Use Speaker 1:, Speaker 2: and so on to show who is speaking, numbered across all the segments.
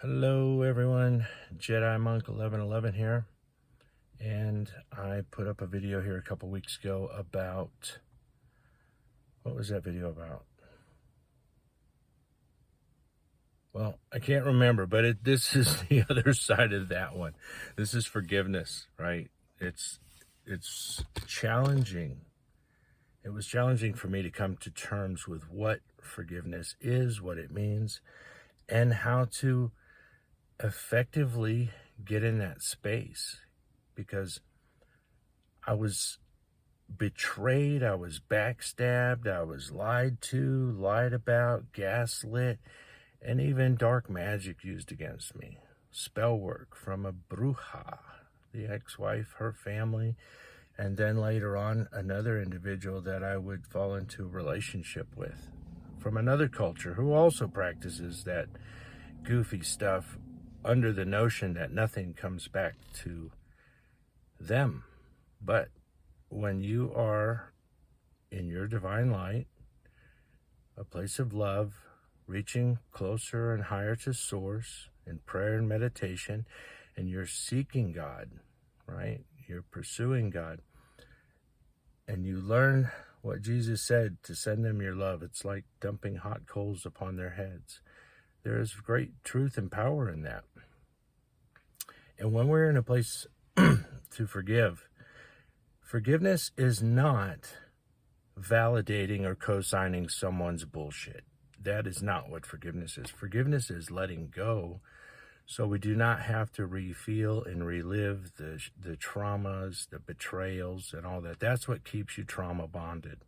Speaker 1: Hello everyone, Jedi Monk 1111 here, and I put up a video here a couple weeks ago about, what was that video about? Well, I can't remember, but this is the other side of that one. This is forgiveness, right? It's challenging. It was challenging for me to come to terms with what forgiveness is, what it means, and how to effectively get in that space, because I was betrayed, I was backstabbed, I was lied to, lied about, gaslit, and even dark magic used against me. Spell work from a bruja, the ex-wife, her family, and then later on another individual that I would fall into a relationship with from another culture who also practices that goofy stuff under the notion that nothing comes back to them. But when you are in your divine light, a place of love, reaching closer and higher to source in prayer and meditation, and you're seeking God, right? You're pursuing God, and you learn what Jesus said, to send them your love. It's like dumping hot coals upon their heads. There is great truth and power in that. And when we're in a place to forgive, forgiveness is not validating or co-signing someone's bullshit. That is not what forgiveness is. Forgiveness is letting go, so we do not have to re-feel and relive the traumas, the betrayals, and all that. That's what keeps you trauma bonded,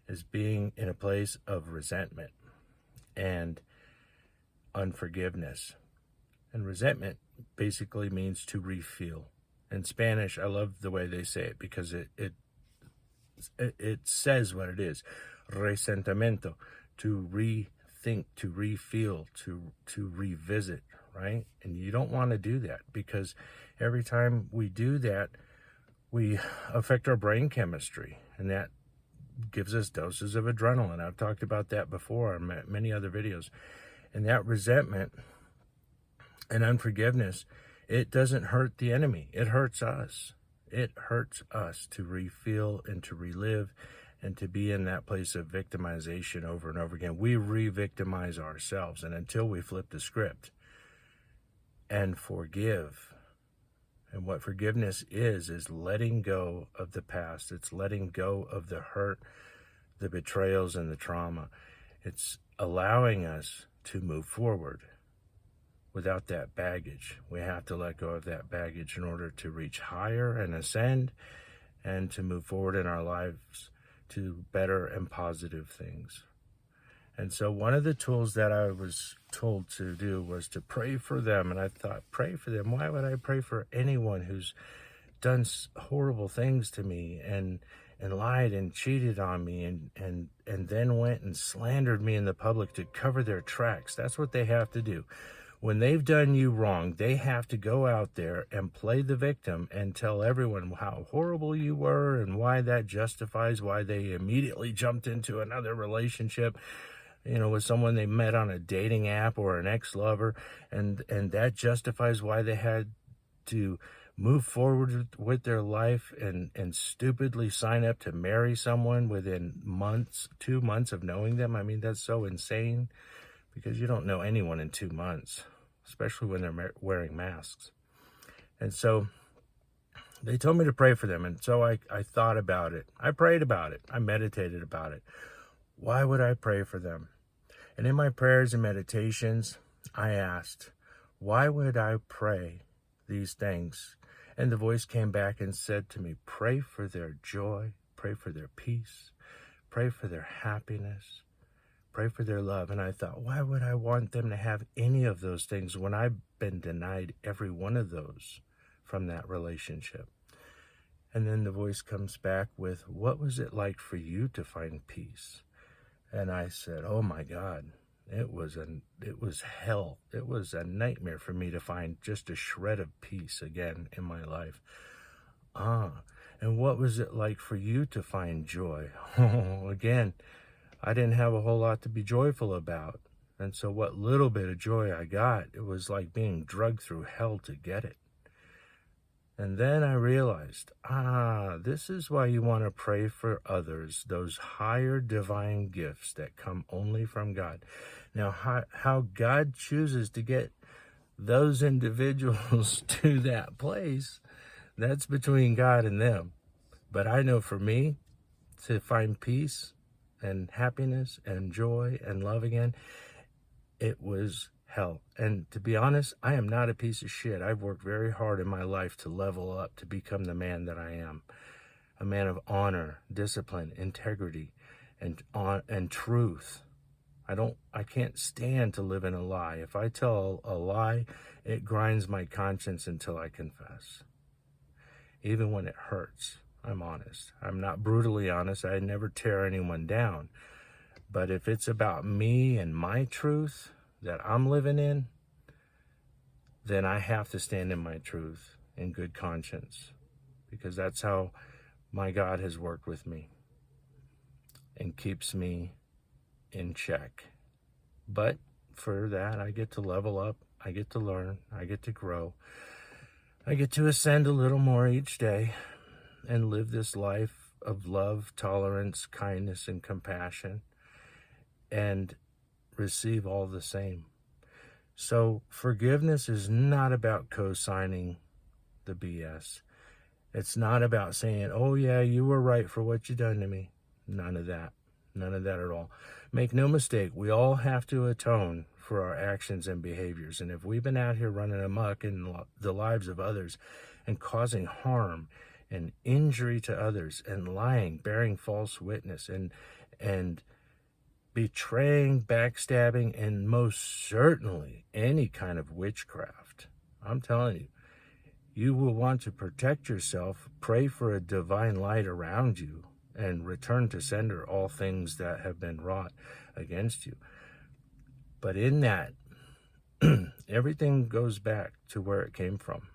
Speaker 1: is being in a place of resentment and unforgiveness. And resentment basically means to re-feel. In Spanish, I love the way they say it, because it says what it is. Resentimiento, to rethink, to re-feel, to revisit, right? And you don't want to do that, because every time we do that, we affect our brain chemistry, and that gives us doses of adrenaline. I've talked about that before in many other videos. And that resentment and unforgiveness, it doesn't hurt the enemy. It hurts us. It hurts us to re-feel and to relive and to be in that place of victimization over and over again. We re-victimize ourselves, and until we flip the script and forgive. And what forgiveness is letting go of the past. It's letting go of the hurt, the betrayals, and the trauma. It's allowing us to move forward without that baggage. We have to let go of that baggage in order to reach higher and ascend, and to move forward in our lives to better and positive things. And so one of the tools that I was told to do was to pray for them. And I thought, pray for them? Why would I pray for anyone who's done horrible things to me and lied and cheated on me and then went and slandered me in the public to cover their tracks? That's what they have to do. When they've done you wrong, they have to go out there and play the victim and tell everyone how horrible you were and why that justifies why they immediately jumped into another relationship, with someone they met on a dating app or an ex-lover, and that justifies why they had to move forward with their life and stupidly sign up to marry someone within 2 months of knowing them. I mean, that's so insane, because you don't know anyone in 2 months, especially when they're wearing masks. And so they told me to pray for them. And so I thought about it. I prayed about it. I meditated about it. Why would I pray for them? And in my prayers and meditations, I asked, why would I pray these things? And the voice came back and said to me, pray for their joy, pray for their peace, pray for their happiness, pray for their love. And I thought, why would I want them to have any of those things when I've been denied every one of those from that relationship? And then the voice comes back with, what was it like for you to find peace? And I said, oh my God, it was hell. It was a nightmare for me to find just a shred of peace again in my life. And what was it like for you to find joy? Again, I didn't have a whole lot to be joyful about. And so what little bit of joy I got, it was like being drugged through hell to get it. And then I realized, this is why you want to pray for others, those higher divine gifts that come only from God. Now, how God chooses to get those individuals to that place, that's between God and them. But I know for me, to find peace and happiness and joy and love again, it was hell. And to be honest, I am not a piece of shit. I've worked very hard in my life to level up, to become the man that I am. A man of honor, discipline, integrity, and truth. I can't stand to live in a lie. If I tell a lie, it grinds my conscience until I confess. Even when it hurts, I'm honest. I'm not brutally honest. I never tear anyone down. But if it's about me and my truth that I'm living in, then I have to stand in my truth in good conscience, because that's how my God has worked with me and keeps me in check. But for that, I get to level up, I get to learn, I get to grow, I get to ascend a little more each day and live this life of love, tolerance, kindness, and compassion, and receive all the same. So forgiveness is not about co-signing the BS. It's not about saying, oh yeah, you were right for what you done to me. None of that. None of that at all. Make no mistake, we all have to atone for our actions and behaviors. And if we've been out here running amok in the lives of others and causing harm and injury to others and lying, bearing false witness and betraying, backstabbing, and most certainly any kind of witchcraft, I'm telling you, you will want to protect yourself, pray for a divine light around you, and return to sender all things that have been wrought against you. But in that, everything goes back to where it came from.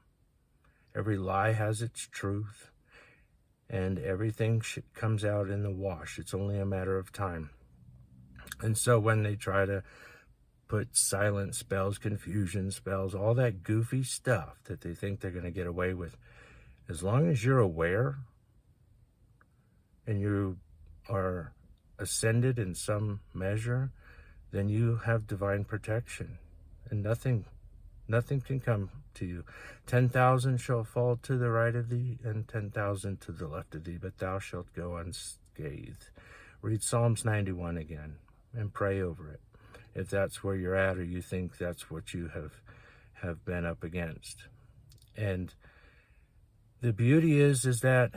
Speaker 1: Every lie has its truth, and everything comes out in the wash. It's only a matter of time. And so when they try to put silent spells, confusion spells, all that goofy stuff that they think they're going to get away with, as long as you're aware and you are ascended in some measure, then you have divine protection, and nothing can come to you. 10,000 shall fall to the right of thee, and 10,000 to the left of thee, but thou shalt go unscathed. Read Psalms 91 again and pray over it, if that's where you're at, or you think that's what you have been up against. And the beauty is that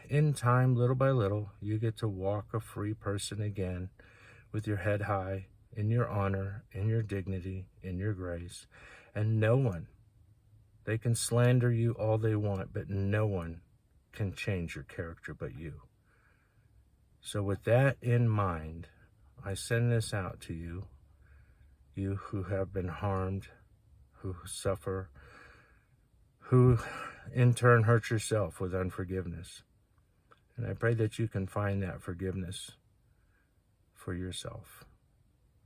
Speaker 1: in time, little by little, you get to walk a free person again with your head high, in your honor, in your dignity, in your grace. And no one, they can slander you all they want, but no one can change your character but you. So with that in mind, I send this out to you, you who have been harmed, who suffer, who in turn hurt yourself with unforgiveness. And I pray that you can find that forgiveness for yourself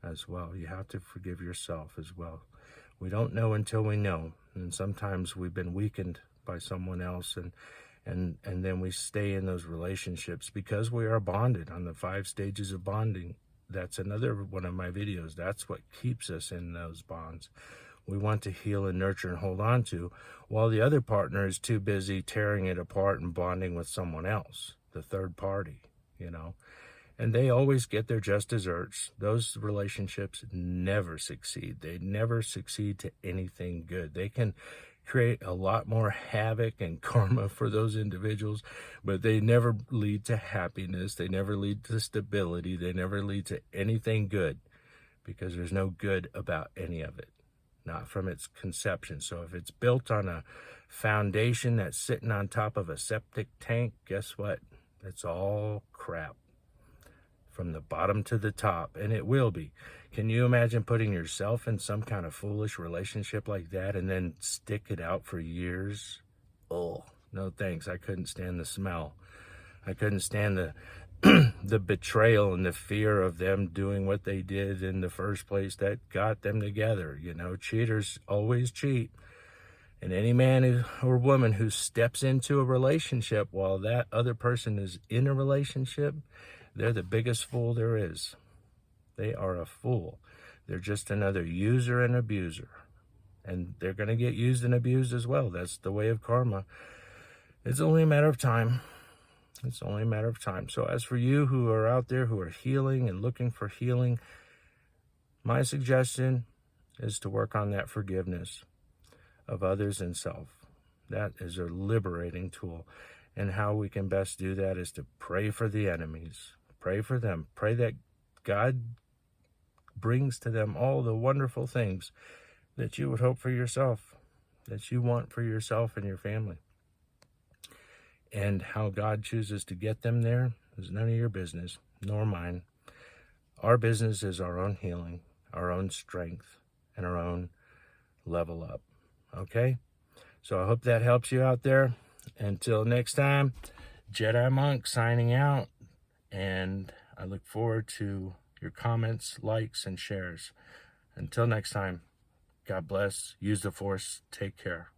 Speaker 1: as well. You have to forgive yourself as well. We don't know until we know. And sometimes we've been weakened by someone else, and then we stay in those relationships because we are bonded on the 5 stages of bonding. That's another one of my videos. That's what keeps us in those bonds. We want to heal and nurture and hold on to, while the other partner is too busy tearing it apart and bonding with someone else, the third party, And they always get their just desserts. Those relationships never succeed. They never succeed to anything good. They can create a lot more havoc and karma for those individuals, but they never lead to happiness. They never lead to stability. They never lead to anything good, because there's no good about any of it, not from its conception. So if it's built on a foundation that's sitting on top of a septic tank, guess what? It's all crap from the bottom to the top, and it will be. Can you imagine putting yourself in some kind of foolish relationship like that and then stick it out for years? Oh, no thanks. I couldn't stand the smell. I couldn't stand the betrayal and the fear of them doing what they did in the first place that got them together. You know, cheaters always cheat. And any man or woman who steps into a relationship while that other person is in a relationship, they're the biggest fool there is. They are a fool. They're just another user and abuser. And they're going to get used and abused as well. That's the way of karma. It's only a matter of time. It's only a matter of time. So as for you who are out there who are healing and looking for healing, my suggestion is to work on that forgiveness of others and self. That is a liberating tool. And how we can best do that is to pray for the enemies. Pray for them. Pray that God brings to them all the wonderful things that you would hope for yourself, that you want for yourself and your family. And how God chooses to get them there is none of your business, nor mine. Our business is our own healing, our own strength, and our own level up. Okay? So I hope that helps you out there. Until next time, Jedi Monk signing out. And I look forward to your comments, likes, and shares. Until next time, God bless. Use the Force. Take care.